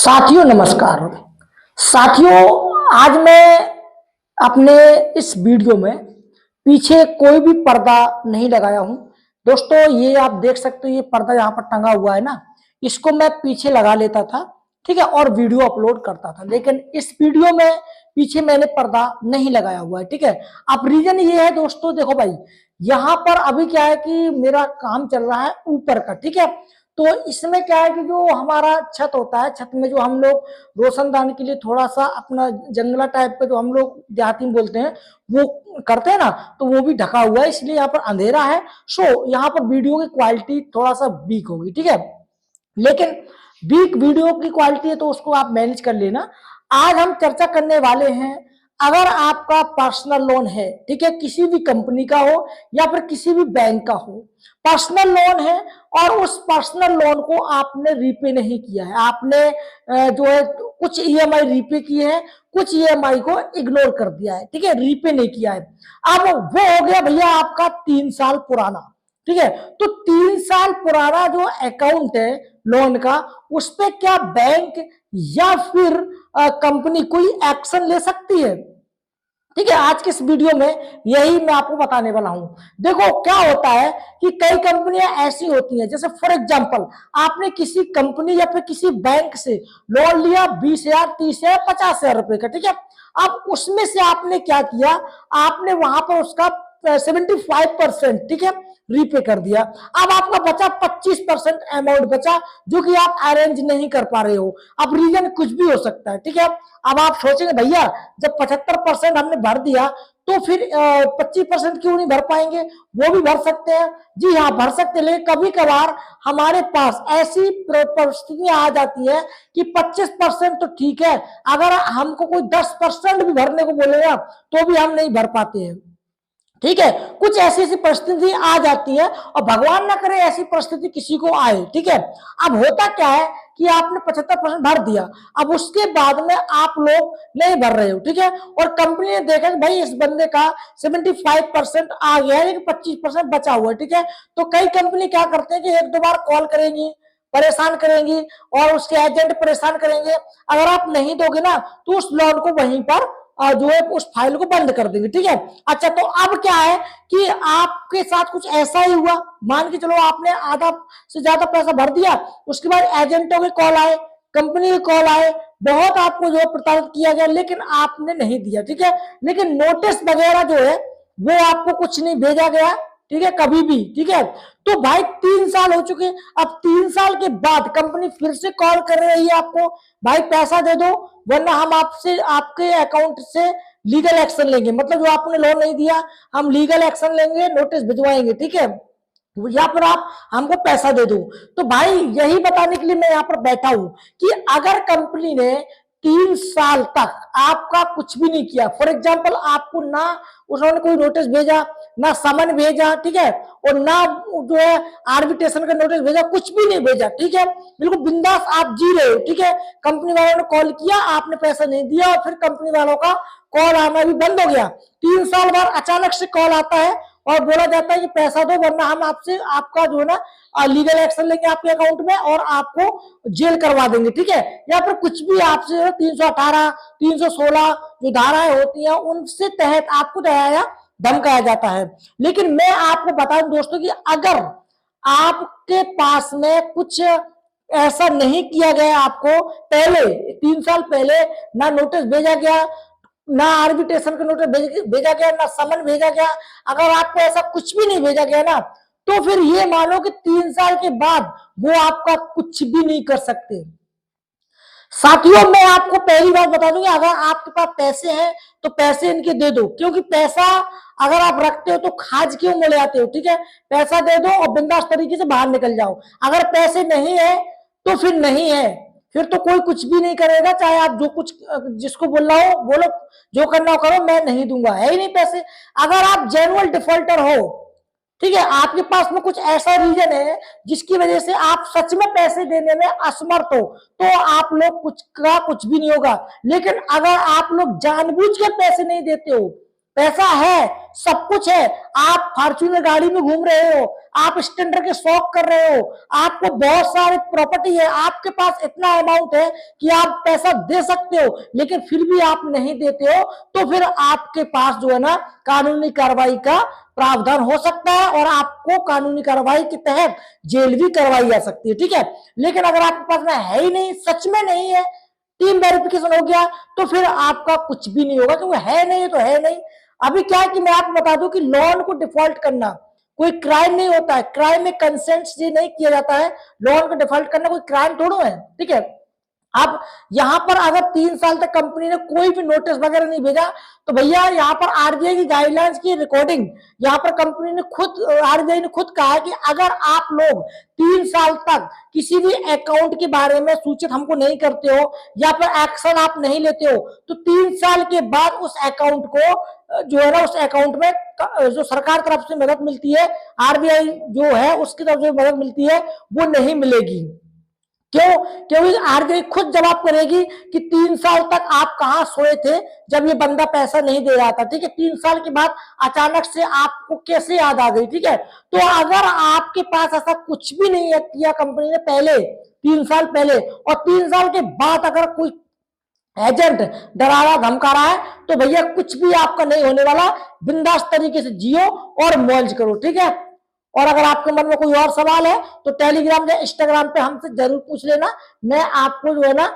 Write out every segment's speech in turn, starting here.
साथियों नमस्कार। साथियों, आज मैं अपने इस वीडियो में पीछे कोई भी पर्दा नहीं लगाया हूं। दोस्तों, ये आप देख सकते हो, ये पर्दा यहाँ पर टंगा हुआ है ना, इसको मैं पीछे लगा लेता था, ठीक है, और वीडियो अपलोड करता था। लेकिन इस वीडियो में पीछे मैंने पर्दा नहीं लगाया हुआ है, ठीक है। अब रीजन ये है दोस्तों, देखो भाई, यहाँ पर अभी क्या है कि मेरा काम चल रहा है ऊपर का, ठीक है। तो इसमें क्या है कि जो हमारा छत होता है, छत में जो हम लोग रोशनदान के लिए थोड़ा सा अपना जंगला टाइप का, जो हम लोग देहाती में बोलते हैं, वो करते हैं ना, तो वो भी ढका हुआ है, इसलिए यहाँ पर अंधेरा है। सो यहाँ पर वीडियो की क्वालिटी थोड़ा सा वीक होगी, ठीक है। लेकिन वीक वीडियो की क्वालिटी है तो उसको आप मैनेज कर लेना। आज हम चर्चा करने वाले हैं, अगर आपका पर्सनल लोन है, ठीक है, किसी भी कंपनी का हो या फिर किसी भी बैंक का हो, पर्सनल लोन है और उस पर्सनल लोन को आपने रीपे नहीं किया है, आपने जो है कुछ ईएमआई रीपे किए हैं, कुछ ईएमआई को इग्नोर कर दिया है, ठीक है, रीपे नहीं किया है। अब वो हो गया भैया आपका 3 साल पुराना, ठीक है। तो 3 साल पुराना जो अकाउंट है लोन का, उस पर क्या बैंक या फिर कंपनी कोई एक्शन ले सकती है? ठीक है, आज के इस वीडियो में यही मैं आपको बताने वाला हूं। देखो क्या होता है कि कई कंपनियां ऐसी होती हैं, जैसे फॉर एग्जांपल आपने किसी कंपनी या फिर किसी बैंक से लोन लिया 20,000, 30,000, 50,000 रुपए का, ठीक है। अब उसमें से आपने क्या किया, आपने वहां पर उसका 75%, ठीक है, रीपे कर दिया। अब आपका बचा 25% अमाउंट बचा, जो कि आप अरेंज नहीं कर पा रहे हो। अब रीजन कुछ भी हो सकता है, ठीक है। अब आप सोचेंगे भैया जब 75% हमने भर दिया तो फिर 25% क्यों नहीं भर पाएंगे? वो भी भर सकते हैं, जी हाँ भर सकते हैं। लेकिन कभी कभार हमारे पास ऐसी परिस्थितियां आ जाती है कि 25% तो ठीक है, अगर हमको कोई 10% भी भरने को बोलेगा तो भी हम नहीं भर पाते हैं, ठीक है। कुछ ऐसी ऐसी परिस्थिति आ जाती है और भगवान ना करे ऐसी परिस्थिति किसी को आए, ठीक है। अब होता क्या है कि आपने 75% भर दिया, अब उसके बाद में आप लोग नहीं भर रहे हो, ठीक है, और कंपनी ने देखा कि भाई इस बंदे का 75% आ गया है लेकिन 25% बचा हुआ है, ठीक है। तो कई कंपनी क्या करते हैं कि एक दो बार कॉल करेंगी, परेशान करेंगी और उसके एजेंट परेशान करेंगे। अगर आप नहीं दोगे ना तो उस लोन को वहीं पर जो है उस फाइल को बंद कर देंगे, ठीक है। अच्छा, तो अब क्या है कि आपके साथ कुछ ऐसा ही हुआ, मान के चलो आपने आधा से ज्यादा पैसा भर दिया, उसके बाद एजेंटों के कॉल आए, कंपनी के कॉल आए, बहुत आपको जो है प्रताड़ित किया गया, लेकिन आपने नहीं दिया, ठीक है। लेकिन नोटिस वगैरह जो है वो आपको कुछ नहीं भेजा गया, ठीक है, कभी भी, ठीक है। तो भाई 3 साल हो चुके, अब 3 साल के बाद कंपनी फिर से कॉल कर रही है आपको, भाई पैसा दे दो वरना हम आपसे आपके अकाउंट से लीगल एक्शन लेंगे, मतलब जो आपने लोन नहीं दिया हम लीगल एक्शन लेंगे, नोटिस भिजवाएंगे, ठीक है, या फिर आप हमको पैसा दे दो। तो भाई यही बताने के लिए मैं यहाँ पर बैठा हूं कि अगर कंपनी ने 3 साल तक आपका कुछ भी नहीं किया, फॉर एग्जाम्पल आपको ना उन्होंने कोई नोटिस भेजा, ना समन भेजा, ठीक है, और ना जो है आर्बिट्रेशन का नोटिस भेजा, कुछ भी नहीं भेजा, ठीक है, बिल्कुल बिंदास आप जी रहे हो, ठीक है। कंपनी वालों ने कॉल किया, आपने पैसा नहीं दिया और फिर कंपनी वालों का कॉल आना भी बंद हो गया। 3 साल बाद अचानक से कॉल आता है और बोला जाता है कि पैसा दो वरना हम आपसे आपका जो है ना लीगल एक्शन लेंगे आपके अकाउंट में और आपको जेल करवा देंगे, ठीक है, या फिर कुछ भी आपसे 318, 316 जो धाराएं होती हैं उनसे तहत आपको डराया धमकाया जाता है। लेकिन मैं आपको बता दूं दोस्तों कि अगर आपके पास में कुछ ऐसा नहीं किया गया, आपको पहले 3 साल पहले ना नोटिस भेजा गया, ना आर्बिट्रेशन का नोटिस भेजा गया, ना समन भेजा गया, अगर आपको ऐसा कुछ भी नहीं भेजा गया ना, तो फिर ये मानो कि 3 साल के बाद वो आपका कुछ भी नहीं कर सकते। साथियों, मैं आपको पहली बात बता दूंगी, अगर आपके पास पैसे हैं तो पैसे इनके दे दो, क्योंकि पैसा अगर आप रखते हो तो खाज क्यों मिल जाते हो, ठीक है। पैसा दे दो और बिंदास तरीके से बाहर निकल जाओ। अगर पैसे नहीं है तो फिर नहीं है, फिर तो कोई कुछ भी नहीं करेगा, चाहे आप जो कुछ जिसको बोल रहा हो बोलो, जो करना हो करो, मैं नहीं दूंगा, है ही नहीं पैसे। अगर आप जेन्युइन डिफॉल्टर हो, ठीक है, आपके पास में कुछ ऐसा रीजन है जिसकी वजह से आप सच में पैसे देने में असमर्थ हो, तो आप लोग कुछ का कुछ भी नहीं होगा। लेकिन अगर आप लोग जानबूझ के पैसे नहीं देते हो, पैसा है, सब कुछ है, आप फॉर्च्यूनर गाड़ी में घूम रहे हो, आप स्टैंडर्ड के शौक कर रहे हो, आपको बहुत सारी प्रॉपर्टी है, आपके पास इतना अमाउंट है कि आप पैसा दे सकते हो, लेकिन फिर भी आप नहीं देते हो, तो फिर आपके पास जो है ना कानूनी कार्रवाई का प्रावधान हो सकता है और आपको कानूनी कार्रवाई के तहत जेल भी करवाई जा सकती है। ठीक है, लेकिन अगर आपके पास में है ही नहीं, सच में नहीं है, टीम वेरिफिकेशन हो गया, तो फिर आपका कुछ भी नहीं होगा, क्योंकि है नहीं तो है नहीं। अभी क्या है कि मैं आपको बता दूं कि लोन को डिफॉल्ट करना कोई क्राइम नहीं होता है, क्राइम में कंसेंट से नहीं किया जाता है, लोन को डिफॉल्ट करना कोई क्राइम थोड़ा है। ठीक है, अब यहां पर अगर 3 साल तक कंपनी ने कोई भी नोटिस वगैरह नहीं भेजा, तो भैया यहाँ पर आरबीआई की गाइडलाइंस की रिकॉर्डिं, यहाँ पर कंपनी ने खुद, आरबीआई ने खुद कहा है कि अगर आप लोग 3 साल तक किसी भी अकाउंट के बारे में सूचित हमको नहीं करते हो या फिर एक्शन आप नहीं लेते हो, तो 3 साल के बाद उस अकाउंट को जो है ना, उस अकाउंट में जो सरकार तरफ से मदद मिलती है, आरबीआई जो है उसकी तरफ से मदद मिलती है, वो नहीं मिलेगी। क्यों? क्योंकि आरबीआई खुद जवाब करेगी कि 3 साल तक आप कहां सोए थे जब ये बंदा पैसा नहीं दे रहा था। ठीक है, 3 साल के बाद अचानक से आपको कैसे याद आ गई? ठीक है, तो अगर आपके पास ऐसा कुछ भी नहीं है किया कंपनी ने पहले 3 साल पहले, और 3 साल के बाद अगर कोई एजेंट डरा रहा धमका रहा है, तो भैया कुछ भी आपका नहीं होने वाला, बिंदास तरीके से जियो और मौज करो। ठीक है, और अगर आपके मन में कोई और सवाल है तो टेलीग्राम या इंस्टाग्राम पे हमसे जरूर पूछ लेना, मैं आपको जो है ना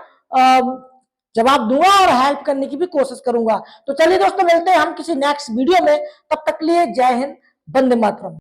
जवाब दूंगा और हेल्प करने की भी कोशिश करूंगा। तो चलिए दोस्तों, मिलते हैं हम किसी नेक्स्ट वीडियो में, तब तक के लिए जय हिंद, वंदे मातरम।